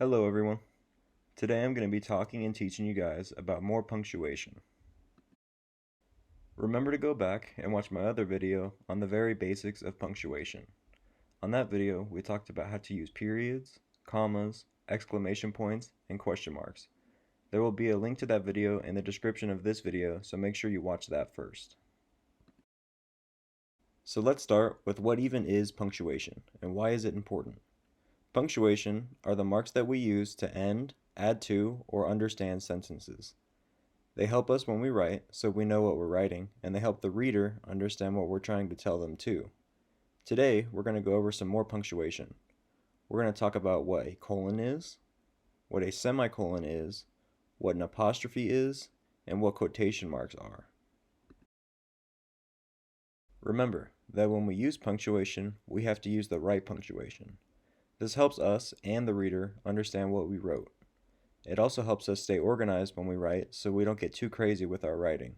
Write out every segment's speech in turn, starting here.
Hello everyone. Today I'm going to be talking and teaching you guys about more punctuation. Remember to go back and watch my other video on the very basics of punctuation. On that video, we talked about how to use periods, commas, exclamation points, and question marks. There will be a link to that video in the description of this video, so make sure you watch that first. So let's start with what even is punctuation and why is it important. Punctuation are the marks that we use to end, add to, or understand sentences. They help us when we write, so we know what we're writing, and they help the reader understand what we're trying to tell them too. Today, we're going to go over some more punctuation. We're going to talk about what a colon is, what a semicolon is, what an apostrophe is, and what quotation marks are. Remember that when we use punctuation, we have to use the right punctuation. This helps us and the reader understand what we wrote. It also helps us stay organized when we write so we don't get too crazy with our writing.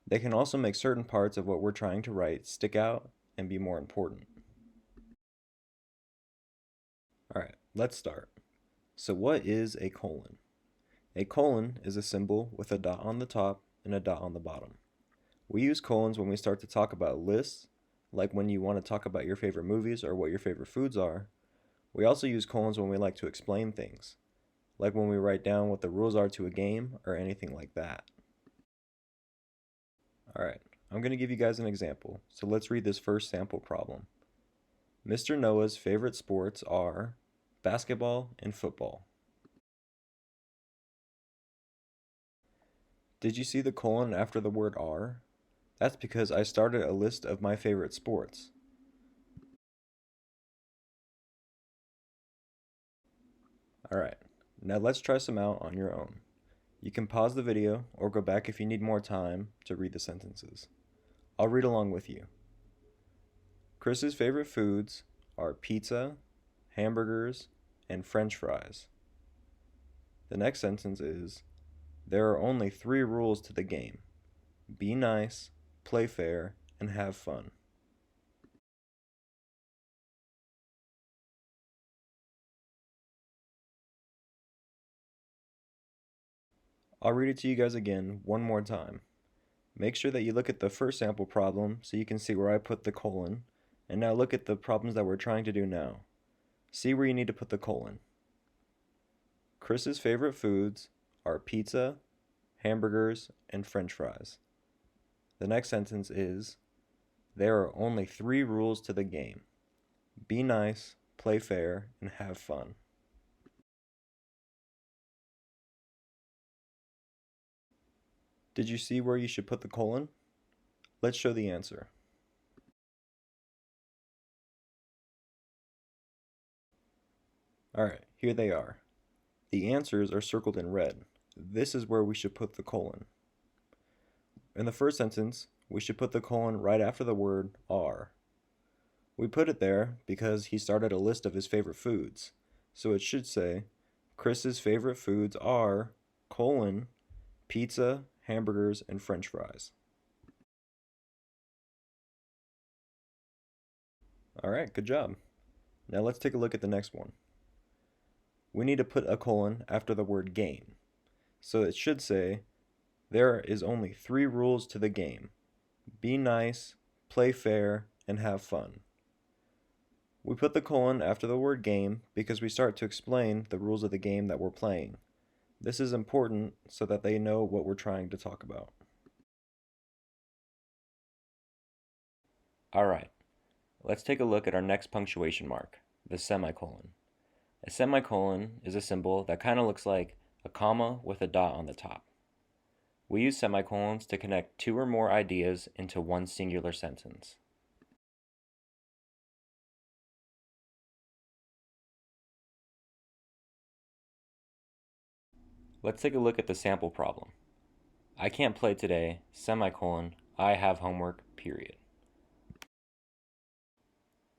They can also make certain parts of what we're trying to write stick out and be more important. Alright, let's start. So what is a colon? A colon is a symbol with a dot on the top and a dot on the bottom. We use colons when we start to talk about lists, like when you want to talk about your favorite movies or what your favorite foods are. We also use colons when we like to explain things, like when we write down what the rules are to a game or anything like that. Alright, I'm going to give you guys an example, so let's read this first sample problem. Mr. Noah's favorite sports are basketball and football. Did you see the colon after the word are? That's because I started a list of my favorite sports. Alright, now let's try some out on your own. You can pause the video or go back if you need more time to read the sentences. I'll read along with you. Chris's favorite foods are pizza, hamburgers, and French fries. The next sentence is, there are only 3 rules to the game. Be nice, play fair, and have fun. I'll read it to you guys again one more time. Make sure that you look at the first sample problem so you can see where I put the colon, and now look at the problems that we're trying to do now. See where you need to put the colon. Chris's favorite foods are pizza, hamburgers, and French fries. The next sentence is, there are only 3 rules to the game. Be nice, play fair, and have fun. Did you see where you should put the colon? Let's show the answer. Alright, here they are. The answers are circled in red. This is where we should put the colon. In the first sentence, we should put the colon right after the word are. We put it there because he started a list of his favorite foods. So it should say, Chris's favorite foods are, colon, pizza, hamburgers, and French fries. Alright, good job. Now let's take a look at the next one. We need to put a colon after the word game. So it should say, there is only 3 rules to the game. Be nice, play fair, and have fun. We put the colon after the word game because we start to explain the rules of the game that we're playing. This is important so that they know what we're trying to talk about. Alright, let's take a look at our next punctuation mark, the semicolon. A semicolon is a symbol that kind of looks like a comma with a dot on the top. We use semicolons to connect 2 or more ideas into one singular sentence. Let's take a look at the sample problem. I can't play today, semicolon, I have homework, period.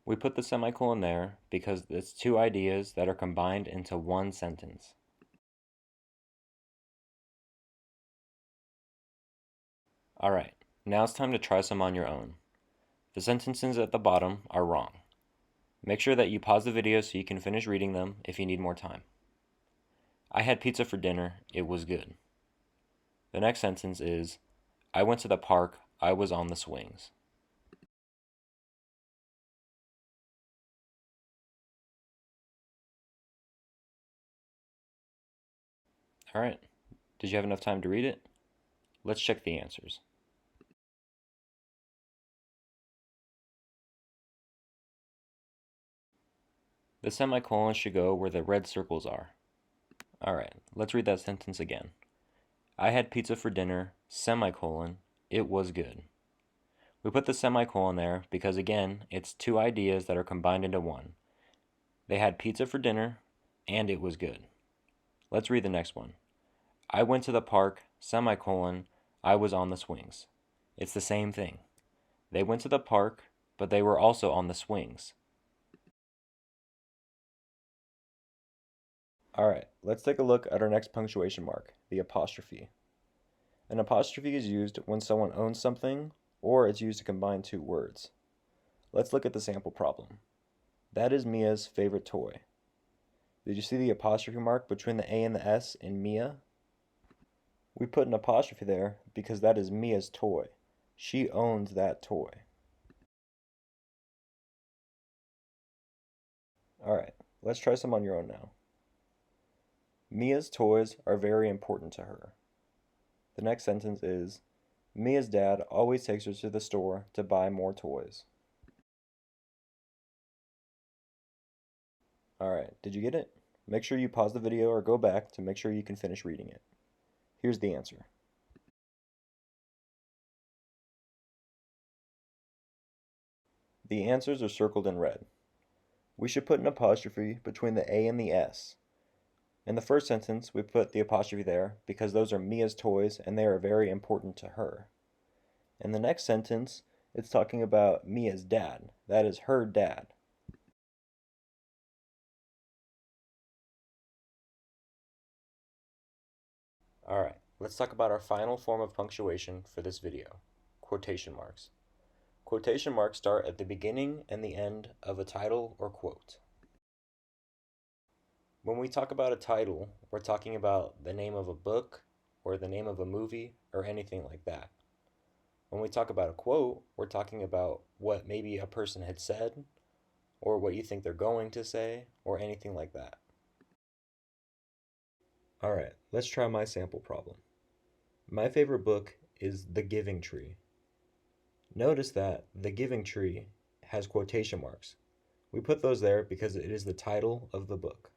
We put the semicolon there because it's 2 ideas that are combined into one sentence. Alright, now it's time to try some on your own. The sentences at the bottom are wrong. Make sure that you pause the video so you can finish reading them if you need more time. I had pizza for dinner. It was good. The next sentence is, I went to the park. I was on the swings. All right. Did you have enough time to read it? Let's check the answers. The semicolons should go where the red circles are. All right, let's read that sentence again. I had pizza for dinner, semicolon, it was good. We put the semicolon there because, again, it's two ideas that are combined into one. They had pizza for dinner, and it was good. Let's read the next one. I went to the park, semicolon, I was on the swings. It's the same thing. They went to the park, but they were also on the swings. All right, let's take a look at our next punctuation mark, the apostrophe. An apostrophe is used when someone owns something, or it's used to combine two words. Let's look at the sample problem. That is Mia's favorite toy. Did you see the apostrophe mark between the A and the S in Mia? We put an apostrophe there because that is Mia's toy. She owns that toy. Alright, let's try some on your own now. Mia's toys are very important to her. The next sentence is, Mia's dad always takes her to the store to buy more toys. Alright, did you get it? Make sure you pause the video or go back to make sure you can finish reading it. Here's the answer. The answers are circled in red. We should put an apostrophe between the A and the S. In the first sentence, we put the apostrophe there because those are Mia's toys and they are very important to her. In the next sentence, it's talking about Mia's dad. That is her dad. Alright, let's talk about our final form of punctuation for this video, quotation marks. Quotation marks start at the beginning and the end of a title or quote. When we talk about a title, we're talking about the name of a book or the name of a movie or anything like that. When we talk about a quote, we're talking about what maybe a person had said or what you think they're going to say or anything like that. Alright, let's try my sample problem. My favorite book is The Giving Tree. Notice that The Giving Tree has quotation marks. We put those there because it is the title of the book.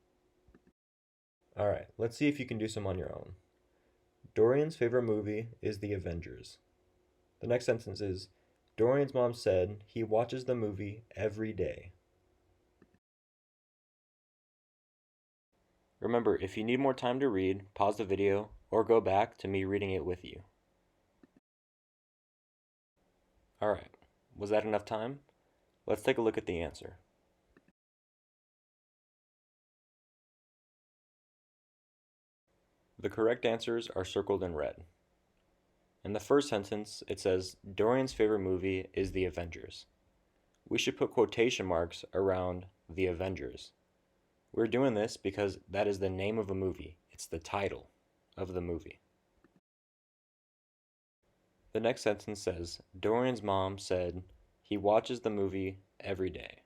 Alright, let's see if you can do some on your own. Dorian's favorite movie is The Avengers. The next sentence is, Dorian's mom said he watches the movie every day. Remember, if you need more time to read, pause the video or go back to me reading it with you. Alright, was that enough time? Let's take a look at the answer. The correct answers are circled in red. In the first sentence, it says, Dorian's favorite movie is The Avengers. We should put quotation marks around The Avengers. We're doing this because that is the name of a movie. It's the title of the movie. The next sentence says, Dorian's mom said he watches the movie every day.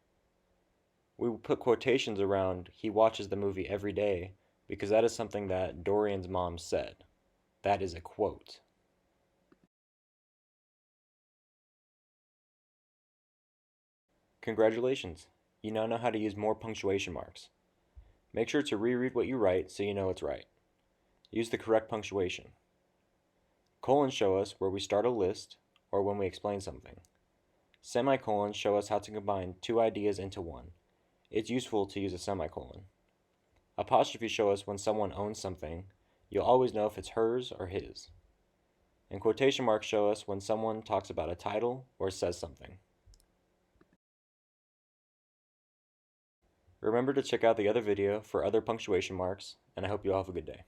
We will put quotations around he watches the movie every day because that is something that Dorian's mom said. That is a quote. Congratulations! You now know how to use more punctuation marks. Make sure to reread what you write so you know it's right. Use the correct punctuation. Colons show us where we start a list or when we explain something. Semicolons show us how to combine two ideas into one. It's useful to use a semicolon. Apostrophes show us when someone owns something. You'll always know if it's hers or his. And quotation marks show us when someone talks about a title or says something. Remember to check out the other video for other punctuation marks, and I hope you all have a good day.